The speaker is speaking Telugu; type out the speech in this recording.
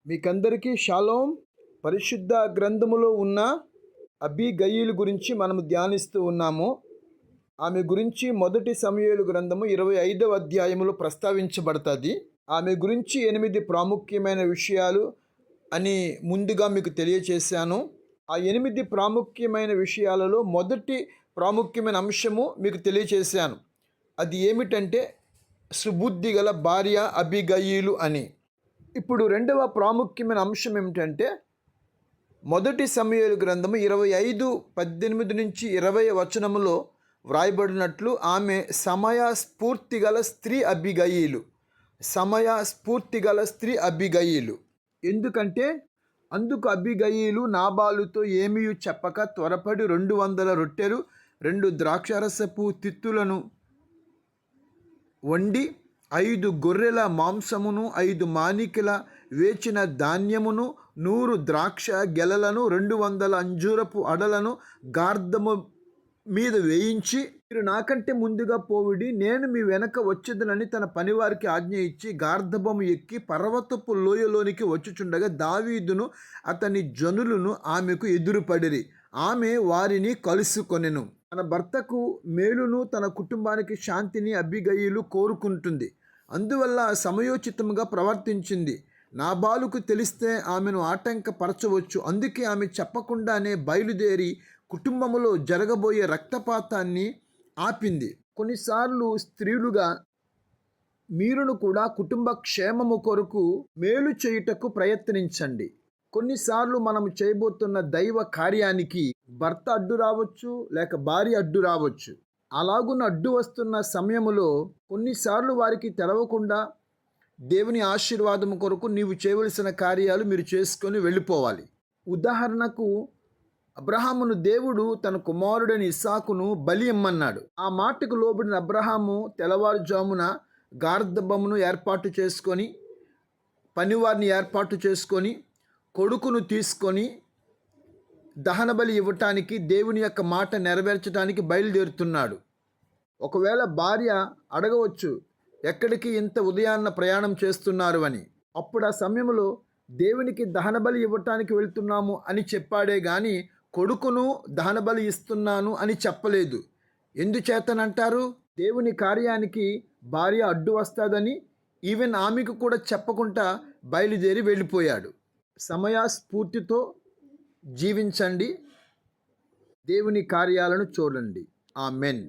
మీకందరికీ షాలోమ్. పరిశుద్ధ గ్రంథములో ఉన్న అబీగయీలు గురించి మనము ధ్యానిస్తూ ఉన్నాము. ఆమె గురించి మొదటి సమూయేలు గ్రంథము 25వ అధ్యాయములో ప్రస్తావించబడుతుంది. ఆమె గురించి 8 ప్రాముఖ్యమైన విషయాలు అని ముందుగా మీకు తెలియచేశాను. ఆ 8 ప్రాముఖ్యమైన విషయాలలో మొదటి ప్రాముఖ్యమైన అంశము మీకు తెలియచేశాను. అది ఏమిటంటే సుబుద్ధి గల భార్య అబీగయీలు అని. ఇప్పుడు రెండవ ప్రాముఖ్యమైన అంశం ఏమిటంటే మొదటి సమూయేలు గ్రంథము 25:18 నుంచి 20 వచనములో వ్రాయబడినట్లు ఆమె సమయస్ఫూర్తి గల స్త్రీ అబీగయీలు. సమయస్ఫూర్తి గల స్త్రీ అబీగయీలు. ఎందుకంటే అందుకు అబీగయీలు నాబాలుతో ఏమీ చెప్పక త్వరపడి 200 రొట్టెలు 2 ద్రాక్షారసపు తిత్తులను వండి 5 గొర్రెల మాంసమును 5 మానికల వేచిన ధాన్యమును 100 ద్రాక్ష గెలలను 200 అంజూరపు అడలను గార్ధము మీద వేయించి, మీరు నాకంటే ముందుగా పోవిడి, నేను మీ వెనక వచ్చేదనని తన పనివారికి ఆజ్ఞ ఇచ్చి గార్ధబము ఎక్కి పర్వతపు లోయలోనికి వచ్చుచుండగా దావీదును అతని జనులను ఆమెకు ఎదురుపడిరి. ఆమె వారిని కలుసుకొనెను. తన భర్తకు మేలును తన కుటుంబానికి శాంతిని అబీగయీలు కోరుకుంటుంది. అందువల్ల సమయోచితంగా ప్రవర్తించింది. నాబాలుకు తెలిస్తే ఆమెను ఆటంకపరచవచ్చు. అందుకే ఆమె చెప్పకుండానే బయలుదేరి కుటుంబములో జరగబోయే రక్తపాతాన్ని ఆపింది. కొన్నిసార్లు స్త్రీలుగా మీరును కూడా కుటుంబ క్షేమము కొరకు మేలు చేయుటకు ప్రయత్నించండి. కొన్నిసార్లు మనం చేయబోతున్న దైవ కార్యానికి భర్త అడ్డు రావచ్చు, లేక భార్య అడ్డు రావచ్చు. అలాగున్న అడ్డు వస్తున్న సమయంలో కొన్నిసార్లు వారికి తెలవకుండా దేవుని ఆశీర్వాదం కొరకు నీవు చేయవలసిన కార్యాలు మీరు చేసుకొని వెళ్ళిపోవాలి. ఉదాహరణకు అబ్రహామును దేవుడు తన కుమారుడైన ఇస్సాకును బలి ఇమ్మన్నాడు. ఆ మాటకు లోబడిన అబ్రహాము తెల్లవారుజామున గార్ధబమును ఏర్పాటు చేసుకొని, పనివారిని ఏర్పాటు చేసుకొని, కొడుకును తీసుకొని దహన బలి ఇవ్వటానికి, దేవుని యొక్క మాట నెరవేర్చడానికి బయలుదేరుతున్నాడు. ఒకవేళ భార్య అడగవచ్చు, ఎక్కడికి ఇంత ఉదయాన్న ప్రయాణం చేస్తున్నారు అని. అప్పుడు ఆ సమయంలో దేవునికి దహన బలి ఇవ్వటానికి వెళ్తున్నాము అని చెప్పాడే కానీ కొడుకును దహన బలి ఇస్తున్నాను అని చెప్పలేదు. ఎందుచేతనంటారు? దేవుని కార్యానికి భార్య అడ్డు వస్తుందని ఈవెన్ ఆమెకు కూడా చెప్పకుండా బయలుదేరి వెళ్ళిపోయాడు. సమయస్ఫూర్తితో జీవించండి, దేవుని కార్యాలను చూడండి. ఆమెన్.